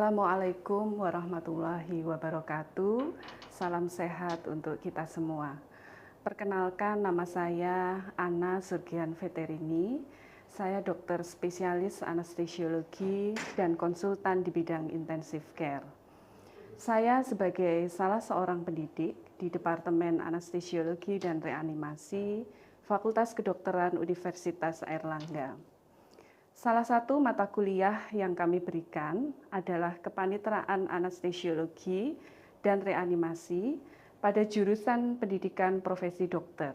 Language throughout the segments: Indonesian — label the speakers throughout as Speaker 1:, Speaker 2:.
Speaker 1: Assalamualaikum warahmatullahi wabarakatuh. Salam sehat untuk kita semua. Perkenalkan, nama saya Anna Surgian Veterini. Saya dokter spesialis anestesiologi dan konsultan di bidang intensive care. Saya sebagai salah seorang pendidik di Departemen Anestesiologi dan Reanimasi Fakultas Kedokteran Universitas Airlangga. Salah satu mata kuliah yang kami berikan adalah Kepaniteraan Anestesiologi dan Reanimasi pada jurusan Pendidikan Profesi Dokter.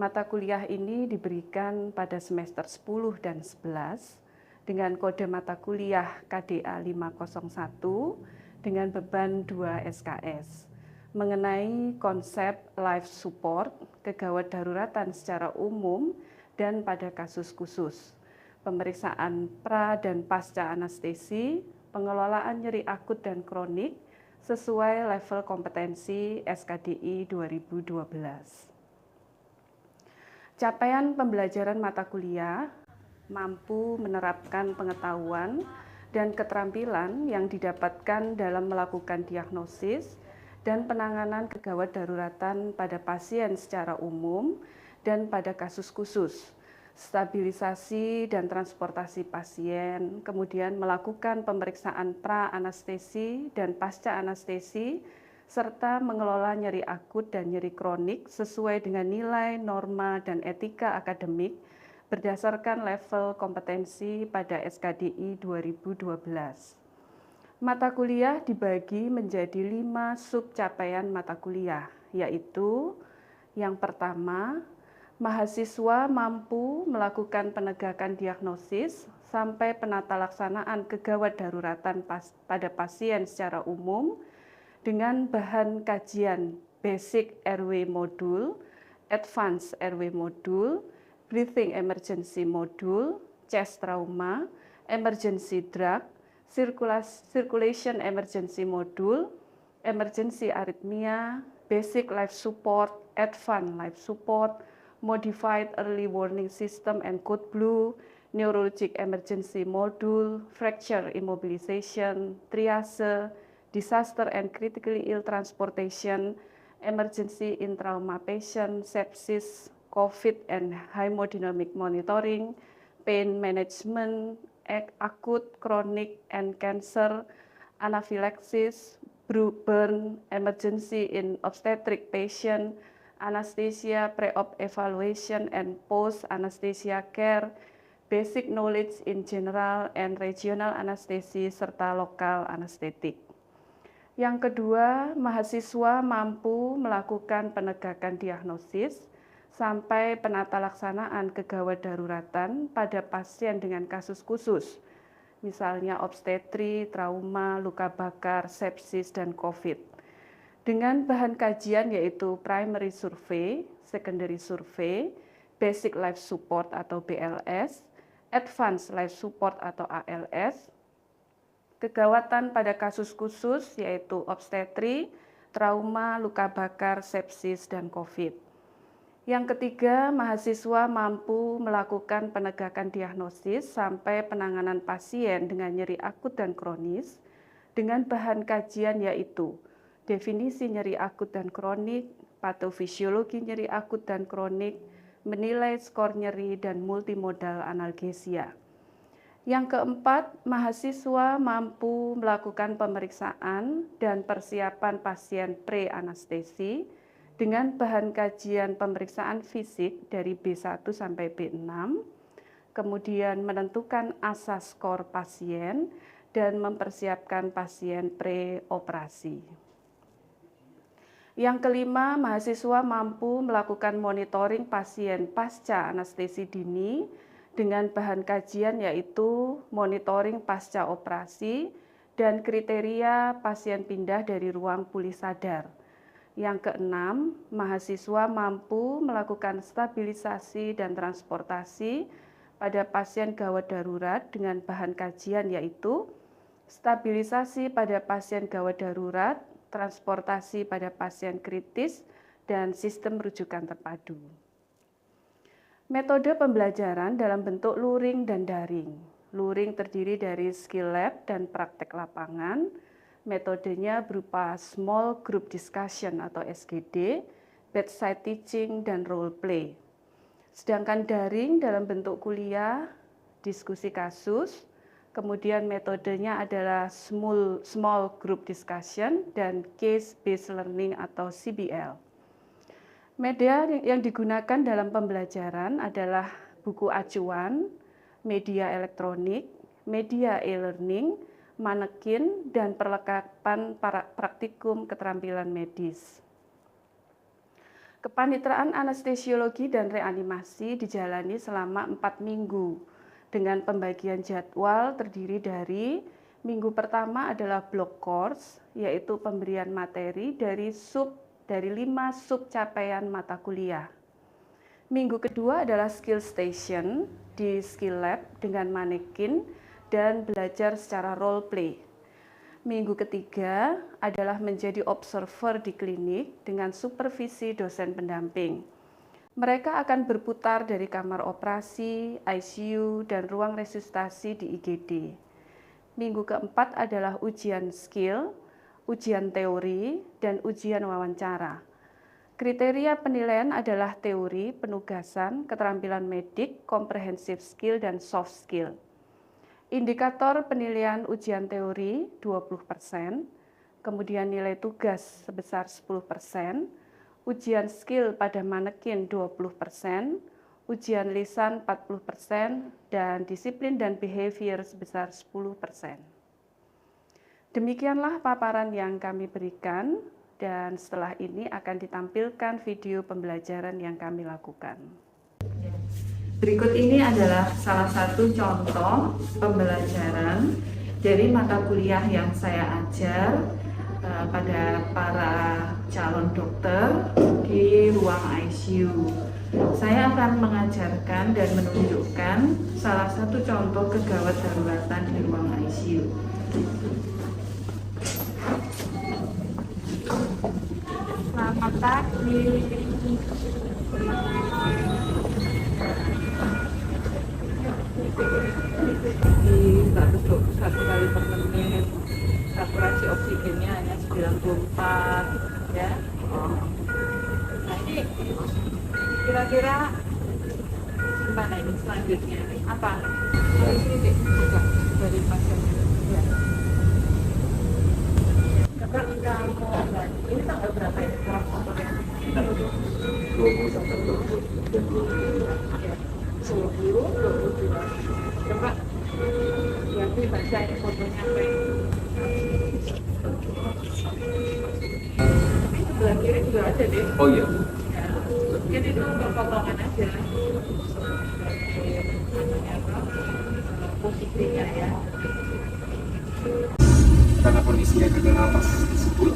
Speaker 1: Mata kuliah ini diberikan pada semester 10 dan 11 dengan kode mata kuliah KDA 501 dengan beban 2 SKS mengenai konsep life support, kegawat daruratan secara umum dan pada kasus khusus, pemeriksaan pra dan pasca anestesi, pengelolaan nyeri akut dan kronik sesuai level kompetensi SKDI 2012. Capaian pembelajaran mata kuliah mampu menerapkan pengetahuan dan keterampilan yang didapatkan dalam melakukan diagnosis dan penanganan kegawat daruratan pada pasien secara umum dan pada kasus khusus, stabilisasi dan transportasi pasien, kemudian melakukan pemeriksaan pra-anestesi dan pasca-anestesi, serta mengelola nyeri akut dan nyeri kronik sesuai dengan nilai, norma, dan etika akademik berdasarkan level kompetensi pada SKDI 2012. Mata kuliah dibagi menjadi 5 subcapaian mata kuliah, yaitu yang pertama, mahasiswa mampu melakukan penegakan diagnosis sampai penatalaksanaan kegawat daruratan pada pasien secara umum dengan bahan kajian Basic Airway Module, Advanced Airway Module, Breathing Emergency Module, Chest Trauma, Emergency Drug, Circulation Emergency Module, Emergency Arrhythmia, Basic Life Support, Advanced Life Support, Modified Early Warning System and Code Blue, Neurologic Emergency Module, Fracture Immobilization, Triage, Disaster and Critically Ill Transportation, Emergency in Trauma Patient, Sepsis, COVID and Hemodynamic Monitoring, Pain Management, Acute, Chronic, and Cancer, Anaphylaxis, Burn, Emergency in Obstetric Patient, Anesthesia, Pre-op Evaluation and Post-Anesthesia Care, Basic Knowledge in General and Regional Anesthesia, serta Lokal Anestetik. Yang kedua, mahasiswa mampu melakukan penegakan diagnosis sampai penatalaksanaan kegawat daruratan pada pasien dengan kasus khusus, misalnya obstetri, trauma, luka bakar, sepsis, dan COVID. Dengan bahan kajian yaitu primary survey, secondary survey, basic life support atau BLS, advanced life support atau ALS, kegawatan pada kasus khusus yaitu obstetri, trauma, luka bakar, sepsis, dan COVID. Yang ketiga, mahasiswa mampu melakukan penegakan diagnosis sampai penanganan pasien dengan nyeri akut dan kronis dengan bahan kajian yaitu definisi nyeri akut dan kronik, patofisiologi nyeri akut dan kronik, menilai skor nyeri, dan multimodal analgesia. Yang keempat, mahasiswa mampu melakukan pemeriksaan dan persiapan pasien pre-anestesi dengan bahan kajian pemeriksaan fisik dari B1 sampai B6, kemudian menentukan asas skor pasien, dan mempersiapkan pasien pre-operasi. Yang kelima, mahasiswa mampu melakukan monitoring pasien pasca anestesi dini dengan bahan kajian yaitu monitoring pasca operasi dan kriteria pasien pindah dari ruang pulih sadar. Yang keenam, mahasiswa mampu melakukan stabilisasi dan transportasi pada pasien gawat darurat dengan bahan kajian yaitu stabilisasi pada pasien gawat darurat, transportasi pada pasien kritis, dan sistem rujukan terpadu. Metode pembelajaran dalam bentuk luring dan daring. Luring terdiri dari skill lab dan praktek lapangan. Metodenya berupa small group discussion atau SGD, bedside teaching, dan role play. Sedangkan daring dalam bentuk kuliah, diskusi kasus, kemudian metodenya adalah small group discussion dan case based learning atau CBL. Media yang digunakan dalam pembelajaran adalah buku acuan, media elektronik, media e-learning, manekin, dan perlengkapan praktikum keterampilan medis. Kepanitraan anestesiologi dan reanimasi dijalani selama 4 minggu dengan pembagian jadwal terdiri dari minggu pertama adalah block course, yaitu pemberian materi dari 5 sub capaian mata kuliah. Minggu kedua adalah skill station di skill lab dengan manekin dan belajar secara role play. Minggu ketiga adalah menjadi observer di klinik dengan supervisi dosen pendamping. Mereka akan berputar dari kamar operasi, ICU, dan ruang resusitasi di IGD. Minggu keempat adalah ujian skill, ujian teori, dan ujian wawancara. Kriteria penilaian adalah teori, penugasan, keterampilan medik, comprehensive skill, dan soft skill. Indikator penilaian ujian teori 20%, kemudian nilai tugas sebesar 10%, ujian skill pada manekin 20%, ujian lisan 40%, dan disiplin dan behavior sebesar 10%. Demikianlah paparan yang kami berikan, dan setelah ini akan ditampilkan video pembelajaran yang kami lakukan. Berikut ini adalah salah satu contoh pembelajaran dari mata kuliah yang saya ajar pada para calon dokter di ruang ICU. Saya akan mengajarkan dan menunjukkan salah satu contoh kegawat daruratan di ruang ICU. Selamat pagi. Di 1 kali per menit, saturasi oksigennya hanya 94, ya. Nah ini kira-kira gimana ini selanjutnya? Apa? Dari sini buka dari pasien. Ya. Ini tanggal berapa ya? Kita 20 coba nanti baca ini fotonya apa ini sebelah kiri juga ada deh. Oh iya ya, jadi itu untuk potongan aja posisinya ya,
Speaker 2: karena kondisinya gagal nafas tersebut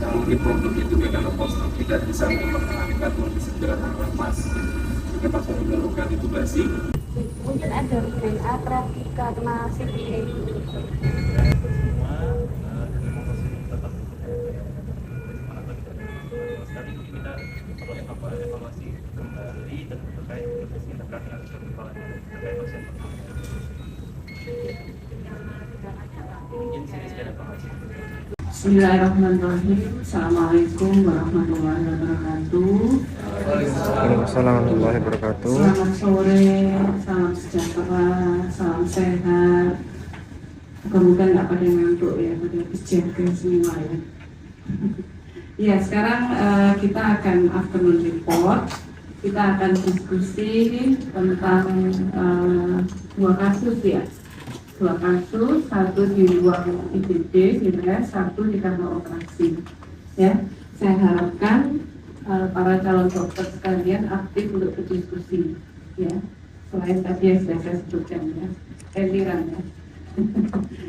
Speaker 2: dan mungkin problem itu gagal nafas tidak bisa mempertahankan kondisi gerakan nafas sehingga pasien memerlukan intubasi.
Speaker 3: Mungkin ada DNA trafika kena CPA.
Speaker 4: Tadi kita perlu evaluasi kembali dan terkait proses integrasi yang terkait pasien. Mungkin sini sekian evaluasi.
Speaker 1: Bismillahirrahmanirrahim. Assalamualaikum warahmatullahi wabarakatuh.
Speaker 5: Waalaikumsalam warahmatullahi wabarakatuh.
Speaker 1: Selamat sore, salam sejahtera, salam sehat. Semoga nggak pada ngantuk ya, pada berjaga semua ya. Ya, sekarang kita akan afternoon report. Kita akan diskusi tentang 2 kasus ya. 2 kasus, 1 di ruang IGD, satu di kamar operasi. Ya, saya harapkan para calon dokter sekalian aktif untuk berdiskusi. Ya, selain tadi yang sudah saya sebutkan ya, Eliran ya.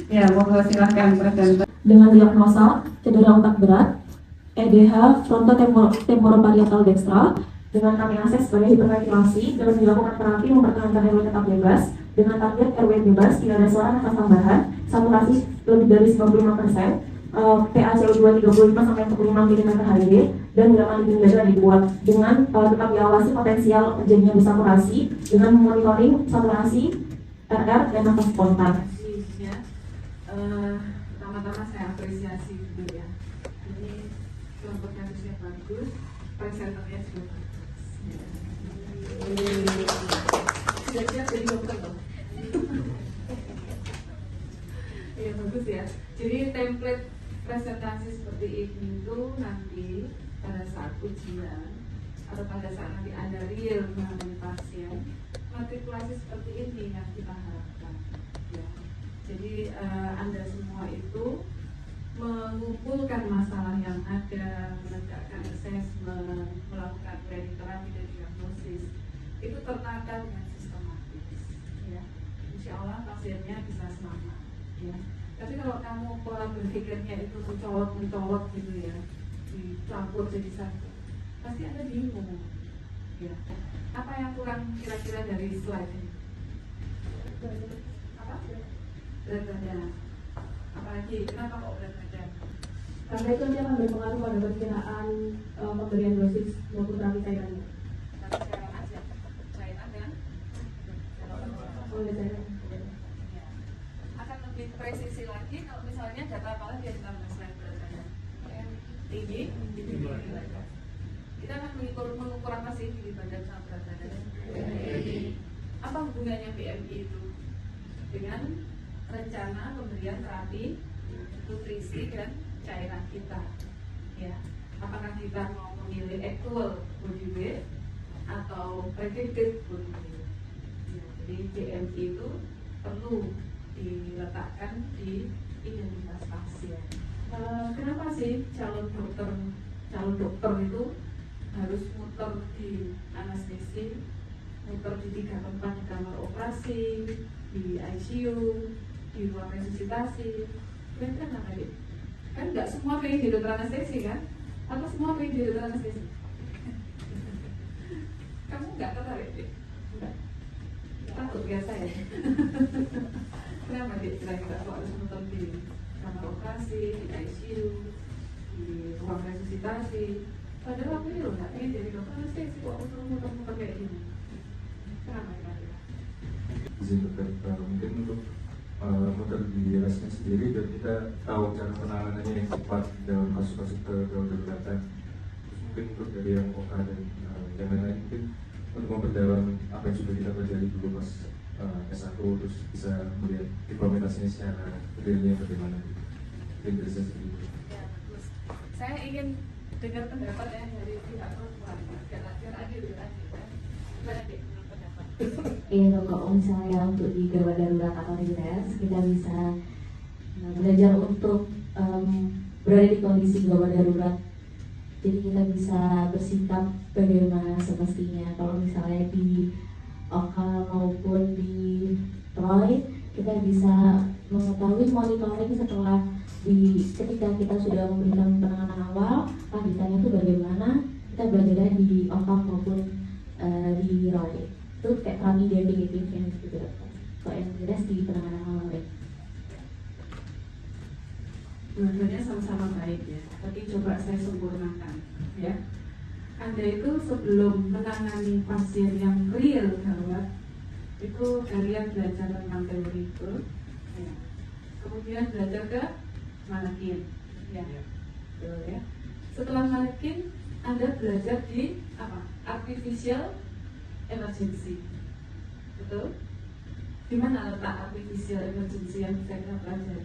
Speaker 1: Ya, mohon silakan presenter.
Speaker 3: Dengan diagnosa cedera otak berat, EDH frontotemporopariatal dextra, dengan kami akses sebagai hiperventilasi dan dilakukan terapi mempertahankan airway tetap bebas dengan target airway bebas, tidak ada suara nafas tambahan, saturasi lebih dari 95%, PA CO2 35 sampai 45 mm Hg, dan gerakan lipid dada dibuat dengan tetap diawasi potensial terjadinya desaturasi dengan monitoring saturasi RR dan nafas spontan.
Speaker 1: Ya, pertama-tama saya apresiasi dulu ya. Ini kelompok kasusnya bagus, presenternya juga bagus. Sudah siap jadi dokter loh. Iya bagus ya. Jadi template presentasi seperti ini tuh nanti pada saat ujian atau pada saat nanti Anda real menghadapi pasien, matrikulasi seperti ini yang kita harapkan. Ya. Jadi Anda semua itu mengumpulkan masalah yang ada, menegakkan assessment, melakukan planning terapi dan diagnosis, itu tertata dengan sistematis. Ya. Insya Allah pasiennya bisa selamat. Ya. Tapi kalau kamu pola berpikirnya itu mencolok gitu ya, dicampur jadi satu, pasti Anda bingung. Ya. Apa yang kurang kira-kira dari slide ini? Apa? Berat badan. Apalagi kenapa kok berat badan?
Speaker 3: Karena itu nanti akan berpengaruh pada perkiraan pemberian dosis maupun terapi cairannya.
Speaker 1: Tapi sekarang aja cairan kan?
Speaker 3: Oleh cairan.
Speaker 1: Ya. Akan lebih presisi lagi kalau misalnya data apa lagi yang ditambah selain berat badan? Tinggi. Kita akan mengukur apa sih tinggi badan sama berat badan? Apa hubungannya BMI itu dengan rencana pemberian terapi, nutrisi dan cairan kita? Ya, apakah kita mau memilih actual body weight atau predicted body weight? Ya, jadi BMI itu perlu diletakkan di identitas pasien. Kenapa sih calon dokter itu harus muter di anestesi, muter di 3 tempat di kamar operasi, di ICU, di ruang resusitasi? Kan kenapa deh? Kan nggak semua pengen jadi dokter anestesi kan? Atau semua pengen jadi dokter anestesi? Kamu nggak tertarik deh? Enggak. Takut biasa ya? Kenapa deh kira-kira kok harus muter di kamar operasi, di ICU, di ruang resusitasi? Padahal aku ini loh nggak pengen jadi dokter anestesi kok muter-muter kayak gini. Kenapa kira-kira?
Speaker 2: Izin dokter, mungkin untuk muter di resnya sendiri biar kita tahu cara penanganannya yang cepat dalam kasus-kasus kedaruratan. Terus mungkin untuk dari yang OKA dan yang lain-lain mungkin untuk memperdalam apa yang sudah kita pelajari dulu pas S1, terus bisa melihat implementasinya secara realnya bagaimana. Mungkin dari saya sendiri.
Speaker 1: Ya, bagus. Saya ingin dengar pendapat ya dari pihak perempuan. Biar adil ya. Gimana deh menurut pendapat?
Speaker 3: Iya, kalau misalnya untuk di gawat darurat atau di tes, kita bisa belajar untuk berada di kondisi gawat darurat. Jadi kita bisa bersikap bagaimana semestinya. Kalau misalnya di OKA maupun di Troy, kita bisa mengetahui monitoring setelah ketika kita sudah memberikan penanganan awal, lanjutannya itu bagaimana. Kita belajar di OKA maupun di Roy. Itu kayak kami definitif yang juga kalau yang jelas di penanganan awal.
Speaker 1: Dua-duanya sama-sama baik ya, tapi coba saya sempurnakan ya. Anda itu sebelum menangani pasien yang real gawat, itu kalian belajar tentang teori itu ya. Kemudian belajar ke manekin ya. Betul ya. Setelah manekin, Anda belajar di apa? Artificial emergency. Betul? Di mana letak artificial emergency yang bisa kita pelajari?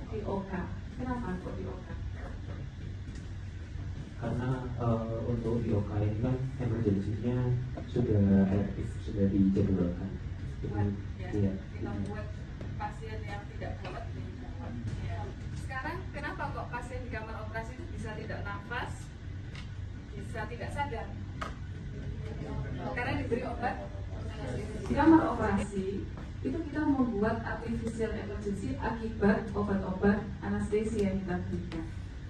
Speaker 1: Di OK. Kenapa kok di OK?
Speaker 6: Karena untuk di OK ini kan emergensinya sudah aktif, sudah dijadwalkan.
Speaker 1: Ya, kita buat pasien yang tidak gawat menjadi gawat. Ya. Sekarang kenapa kok pasien di kamar operasi itu bisa tidak nafas, bisa tidak sadar? Karena diberi obat. Di kamar operasi itu kita membuat artificial emergency akibat obat-obat anestesi yang kita berikan.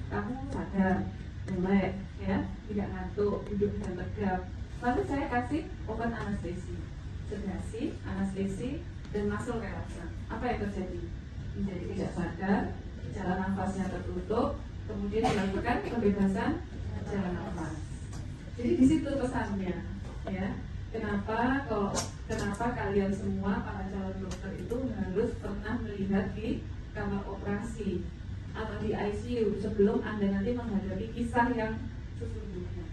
Speaker 1: Kamu sadar, melek, ya, tidak ngantuk, duduk dan tegap. Lalu saya kasih obat anestesi, sedasi, anestesi, dan muscle relaxant. Apa yang terjadi? Menjadi tidak sadar, jalan nafasnya tertutup, kemudian dilakukan pembebasan jalan nafas. Jadi di situ pesannya, ya. Kenapa kenapa kalian semua para calon dokter itu harus pernah melihat di kamar operasi atau di ICU sebelum Anda nanti menghadapi kisah yang sesungguhnya.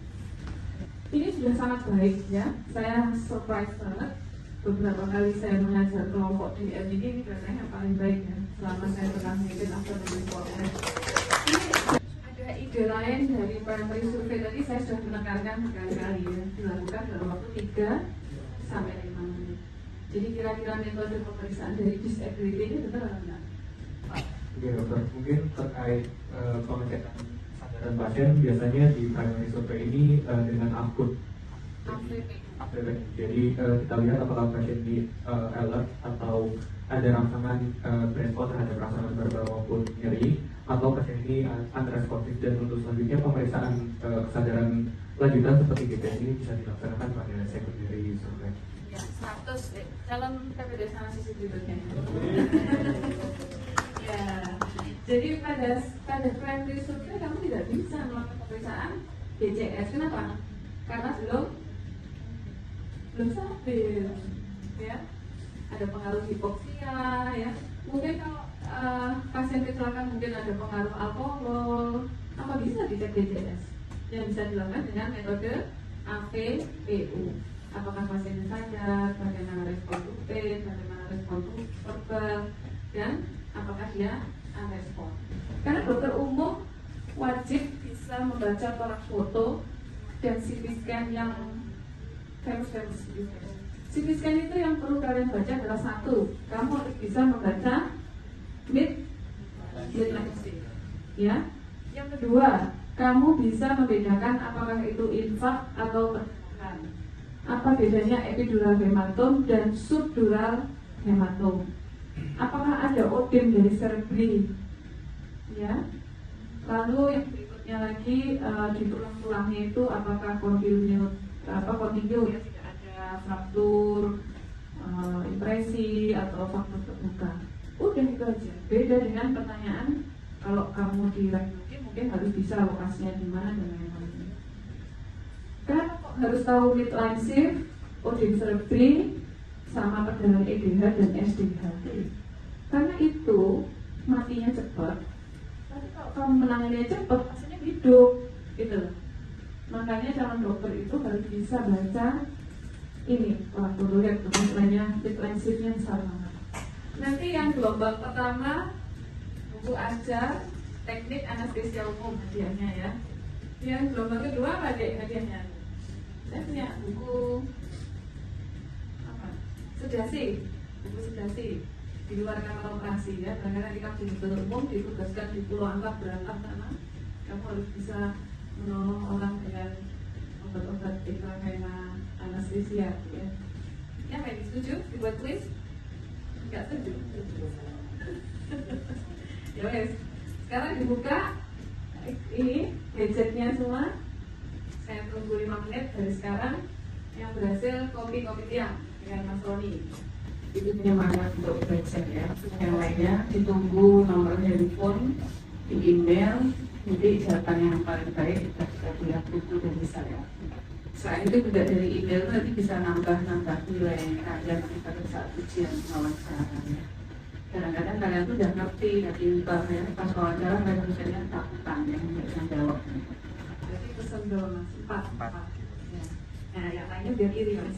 Speaker 1: Ini sudah sangat baik ya, saya surprise banget. Beberapa kali saya mengajar kelompok di MID, ini rasanya yang paling baik ya selama saya pernah memimpin afternoon format. Ini ada ide lain dari primary survey tadi, saya sudah menekankan berkali-kali ya, dilakukan dalam waktu 3 sampai 5 menit. Jadi kira-kira metode pemeriksaan dari disability ini benar atau enggak?
Speaker 2: Oke dokter, mungkin terkait pengecekan kesadaran pasien biasanya di primary survey ini dengan output APP. Jadi kita lihat apakah pasien ini alert atau ada rangsangan respon terhadap rangsangan verbal maupun nyeri, atau pasien ini unresponsive, dan untuk selanjutnya pemeriksaan kesadaran lanjutan seperti GPS ini bisa dilaksanakan pada secondary survey.
Speaker 1: Ya, 100 calon PPDS analisis berikutnya. Ya, jadi pada primary survey kamu tidak bisa melakukan pemeriksaan BCS. Kenapa? Karena belum stabil, ya. Ada pengaruh hipoksia, ya. Mungkin kalau pasien kecelakaan mungkin ada pengaruh alkohol, apa bisa dicek BCS? Yang bisa dilakukan dengan metode AVPU. Apakah pasiennya sadar, bagaimana respon to pain, bagaimana respon to verbal, dan apakah dia unrespon. Karena dokter umum wajib bisa membaca torak foto dan CT scan yang famous. CT scan itu yang perlu kalian baca adalah satu, kamu harus bisa membaca midline shift, ya. Yang kedua, kamu bisa membedakan apakah itu infak atau pertukaran. Apa bedanya epidural hematom dan subdural hematom? Apakah ada odem dari cerebri? Ya. Lalu yang berikutnya lagi di tulang-tulangnya itu apakah kontinue ya, tidak ada fraktur, impresi atau fraktur terbuka. Udah itu aja. Beda dengan pertanyaan kalau kamu di radiologi mungkin harus bisa lokasinya di mana dan lain-lain. Kenapa kok harus tahu midline shift, odem cerebri, sama perdarahan EDH dan SDH? Karena itu matinya cepat. Tapi kalau kamu menangannya cepat, pasiennya hidup, gitu loh. Makanya calon dokter itu harus bisa baca ini, waktu lihat midline shiftnya besar banget. Nanti yang gelombang pertama buku ajar teknik anestesia umum hadiahnya ya. Yang gelombang kedua apa dek hadiahnya? Saya punya buku apa? Sedasi, buku sedasi di luar kamar operasi ya. Karena nanti kamu di dokter umum ditugaskan di Pulau Angkat berangkat sana, kamu harus bisa menolong orang dengan obat-obat intravena anestesia ya. Ya, kayak setuju dibuat tulis? Enggak setuju. Ya wes. Sekarang dibuka ini gadgetnya semua. Saya tunggu 5 menit dari sekarang. Yang berhasil kopi tiang dengan Mas Roni. Itu penyemangat untuk belajar ya. Yang lainnya ditunggu nomor handphone, di email. Nanti jawaban yang paling baik kita bisa lihat buku dari saya. Selain itu juga dari email nanti bisa nambah nilai kalian pada saat ujian wawancara. Kadang-kadang kalian tuh udah ngerti dari bank ya, pas wawancara mereka misalnya takutan yang bisa jawab. Jadi pesen dong mas, 4. Ya. Nah yang lainnya biar iri mas.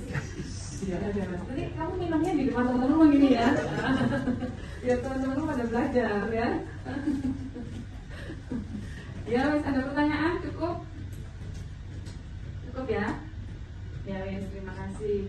Speaker 1: Biar ada mas. Nanti kamu minumnya di depan teman-teman gini ya. Biar teman-teman pada belajar ya. Ya wes, ada pertanyaan cukup? Cukup ya? Ya wes, terima kasih.